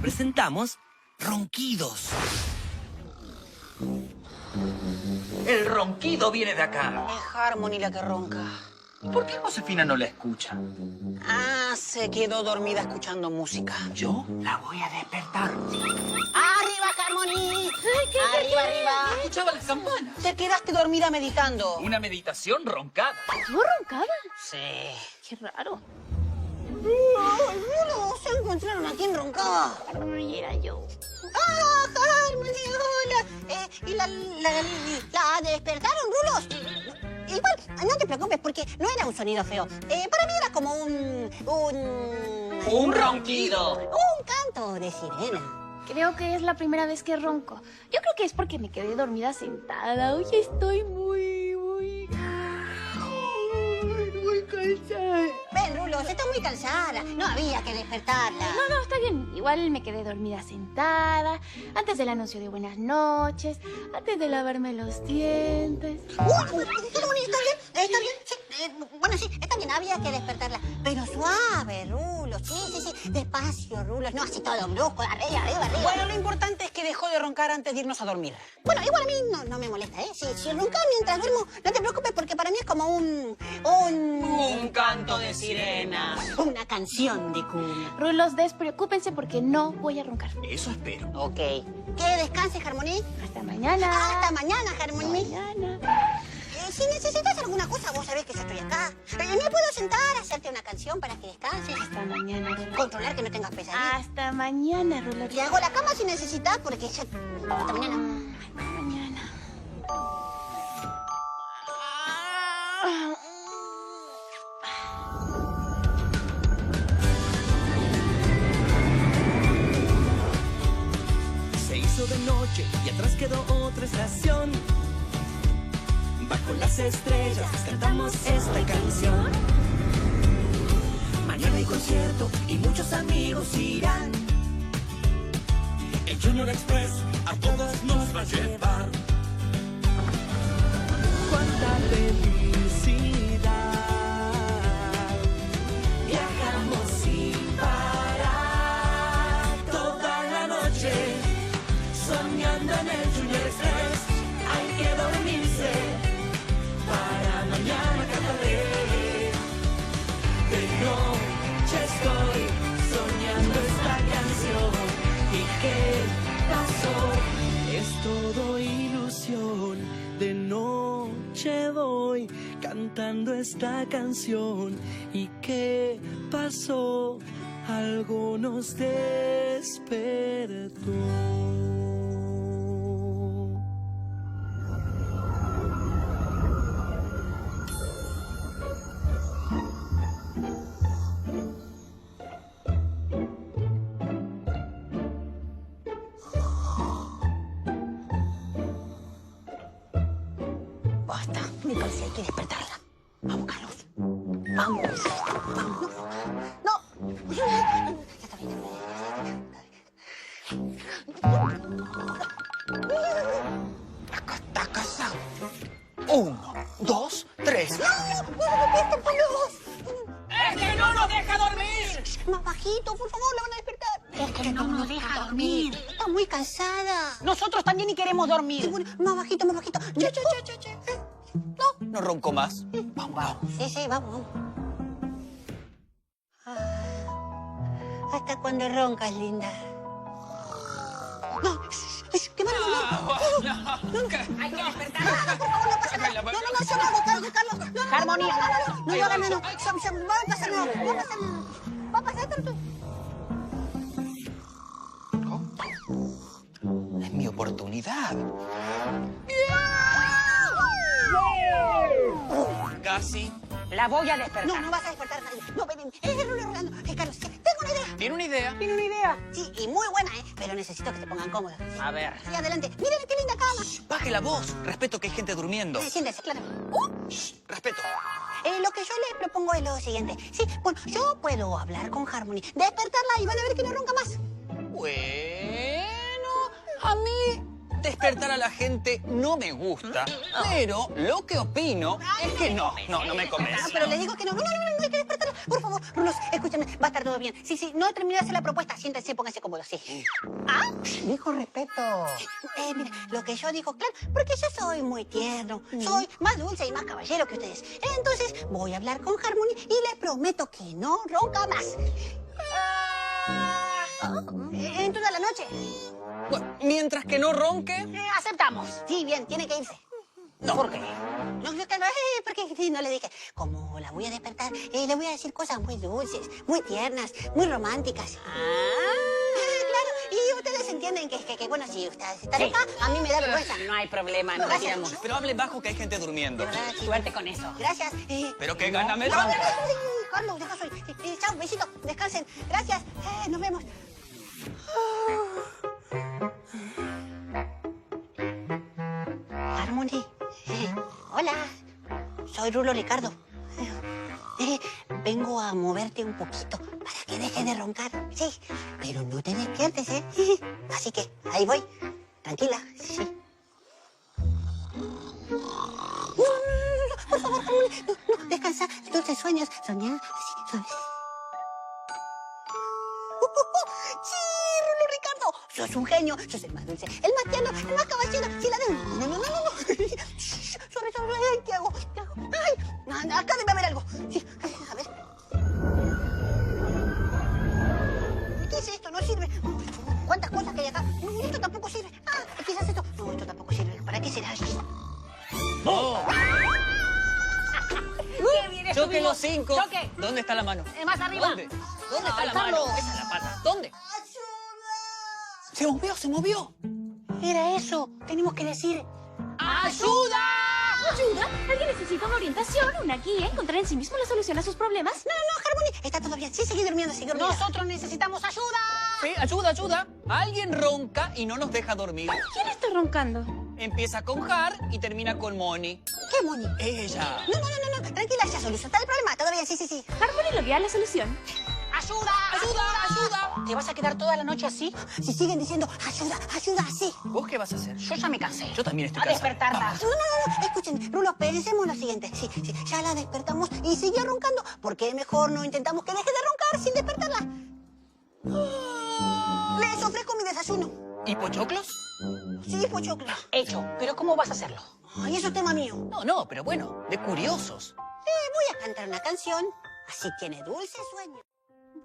presentamos Ronquidos. El ronquido viene de acá. Es Harmony la que ronca. ¿Por qué Josefina no la escucha? Ah, se quedó dormida escuchando música. Yo la voy a despertar. ¡Arriba, Harmony! ¡Arriba, arriba! Escuchaba las campanas. Te quedaste dormida meditando. Una meditación roncada. ¿Yo roncaba? Sí. Qué raro. No, se encontraron a quien roncaba. Ay, era yo. ¡Ah, Harmony, hola! ¿Y la despertaron, Rulos? Igual, no te preocupes, porque no era un sonido feo. Para mí era como Un ronquido. un canto de sirena. Creo que es la primera vez que ronco. Yo creo que es porque me quedé dormida sentada. Hoy estoy muy cansada. Ven, Rulos, está muy cansada. No había que despertarla. No, está bien. Igual me quedé dormida sentada, antes del anuncio de buenas noches, antes de lavarme los dientes. Uy, Harmony, ¿está bien? ¿Está bien? Sí, bueno, sí, está bien, había que despertarla. Pero suave, Rulos. Sí. Despacio, Rulos. No así todo brusco, arriba. Bueno, lo importante es que dejó de roncar antes de irnos a dormir. Bueno, igual a mí no me molesta, ¿eh? Si roncaba mientras duermo, no te preocupes porque para mí es como Un canto de sirena. una canción de cuna. Rulos, despreocúpense porque no voy a roncar. Eso espero. Ok. Que descanses, Harmony. Hasta mañana. Hasta mañana, Harmony. Mañana. Si necesitas alguna cosa, vos sabés que yo estoy acá. Me puedo sentar, hacerte una canción para que descanses. Hasta mañana, Rulos. Controlar que no tengas pesadillas. Hasta mañana, Rulos. Te hago la cama si necesitas porque ya... Hasta mañana. Hasta mañana. 6 de noche y atrás quedó otra estación. Bajo las estrellas cantamos esta canción. Mañana hay concierto y muchos amigos irán. El Junior Express a todos nos va a llevar. Cuánta felicidad. Viajamos sin parar toda la noche, soñando en el Junior Express. Hay que dormirse para mañana cantaré. De noche estoy soñando esta canción. ¿Y qué pasó? Es todo ilusión. De noche voy cantando esta canción. ¿Y qué pasó? Algo nos despertó. Basta, me cansé, hay que despertarla. Vamos, Carlos. Vamos. No. Ya está bien. Acá está casa. 1, 2, 3. ¡No, despierten, Carlos! ¡Es que no nos deja dormir! Más bajito, por favor, la van a despertar. Es que no nos deja dormir. Está muy cansada. Nosotros también y queremos dormir. Bueno, más bajito. No ronco más. Vamos. Sí, vamos. Hasta cuando roncas, linda. No, qué mal olor. Hay que despertarla. Por favor, no pasa nada. No, yo no hago, Carlos. No, Harmony. no lo hagan, no. Va a pasar nada. Va a pasar tanto. Es mi oportunidad. Casi. La voy a despertar. No vas a despertar a nadie. No, ven. Rolando. Carlos, tengo una idea. ¿Tiene una idea? ¿Tiene una idea? Sí, y muy buena, ¿eh? Pero necesito que se pongan cómodos. A ver. Sí, adelante. Miren qué linda cama. Baje la voz. Respeto que hay gente durmiendo. Siéntese, claro. Respeto. Lo que yo les propongo es lo siguiente. Sí, bueno, yo puedo hablar con Harmony, despertarla y van a ver que no ronca más. Bueno, a mí despertar a la gente no me gusta, pero lo que opino es que no me convence. Pero les digo que no hay que despertarlo. Por favor, Rulos, escúchame, va a estar todo bien. Sí, no terminé de hacer la propuesta. Siéntense, pónganse cómodos, sí. ¿Ah? Dijo respeto. Mira, lo que yo digo, claro, porque yo soy muy tierno, soy más dulce y más caballero que ustedes. Entonces, voy a hablar con Harmony y les prometo que no ronca más. En toda la noche. Bueno, mientras que no ronque... Aceptamos. Sí, bien, tiene que irse. No. ¿Por qué? No, porque sí, no le dije. Como la voy a despertar, le voy a decir cosas muy dulces, muy tiernas, muy románticas. Claro, y ustedes entienden que bueno, si ustedes están acá, a mí me da vergüenza. No hay problema, nos Gracias. retiramos. Pero hable bajo que hay gente durmiendo. Suerte con eso. Gracias. Pero qué gana me No, da. Carlos, deja soy. Chao, besito, descansen. Gracias. Nos vemos. Harmony. Hola. Soy Rulo Ricardo. Vengo a moverte un poquito para que dejes de roncar. Sí, pero no te despiertes, ¿eh? Así que ahí voy. Tranquila, sí. No, por favor, Harmony. No, descansa. Dulces sueños. Soñar así, suaves. ¡Sí, Rulo Ricardo! Sos un genio, sos el más dulce, el más tierno, el más caballero. Sí, la de... No. Suave. Ay, ¿qué hago? Ay, acá debe haber algo. Sí, a ver. ¿Qué es esto? No sirve. ¿Cuántas cosas que hay acá? No, esto tampoco sirve. Quizás esto... No, esto tampoco sirve. ¿Para qué será? ¡Oh! ¡Qué bien Choque estuvimos! los 5. ¡Choque! ¿Dónde está la mano? Más arriba. ¿Dónde está la Carlos. mano? Esa es la pata. ¿Dónde? Se movió. Era eso. Tenemos que decir... ¡Ayuda! ¿Ayuda? ¿Alguien necesita una orientación, una guía, encontrar en sí mismo la solución a sus problemas? No, Harmony, está todo bien. Sí, sigue durmiendo, sigue durmiendo. Nosotros necesitamos ayuda. Sí, ayuda. Alguien ronca y no nos deja dormir. ¿Quién está roncando? Empieza con Har y termina con Moni. ¿Qué, Moni? Ella. No. Tranquila, ya solucionaste el problema. Todo bien, sí. Harmony lo guía a la solución. ¡Ayuda! ¿Te vas a quedar toda la noche así? Si siguen diciendo ayuda, así. ¿Vos qué vas a hacer? Yo ya me cansé. Yo también estoy A cansado. despertarla. No. Escuchen, Rulo, pensemos lo siguiente. Sí, ya la despertamos y siguió roncando. ¿Por qué mejor no intentamos que deje de roncar sin despertarla? Les ofrezco mi desayuno. ¿Y pochoclos? Sí, pochoclo. Hecho. ¿Pero cómo vas a hacerlo? Ay, eso es tema mío. No, pero bueno, de curiosos. Voy a cantar una canción. Así tiene dulce sueño.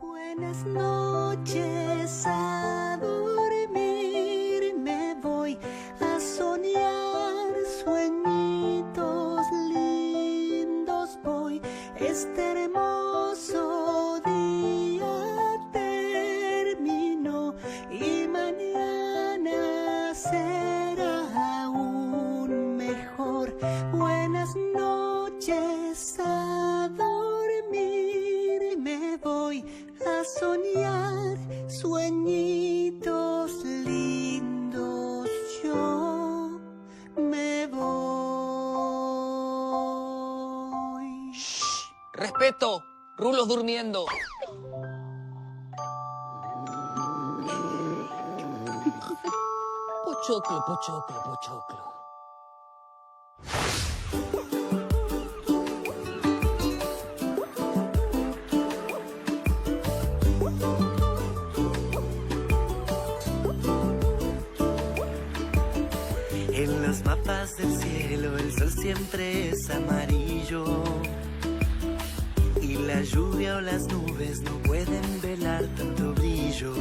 Buenas noches, a dormir me voy a soñar sueñitos lindos voy. Este hermoso día terminó y mañana será aún mejor. Buenas noches, a dormir me voy a soñar sueñitos lindos, yo me voy. Respeto, Rulos durmiendo. Pochoclo. En los mapas del cielo el sol siempre es amarillo y la lluvia o las nubes no pueden velar tanto brillo.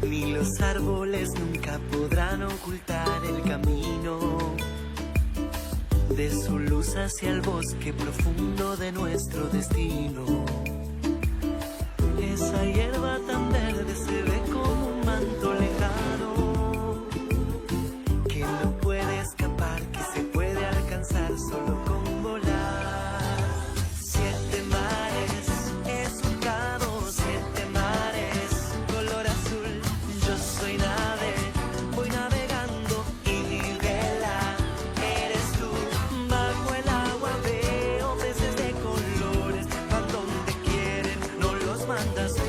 Ni los árboles nunca podrán ocultar el camino de su luz hacia el bosque profundo de nuestro destino. Esa hierba tan verde se ve como un manto lejano que no puede escapar, que se puede alcanzar solo con volar. 7 mares es un cabo, 7 mares color azul. Yo soy nave, voy navegando y mi vela eres tú. Bajo el agua veo peces de colores, van donde quieren, no los mandas tú.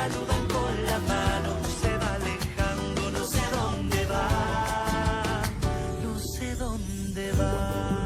saludan con la mano, se va alejando, no sé dónde va, no sé dónde va.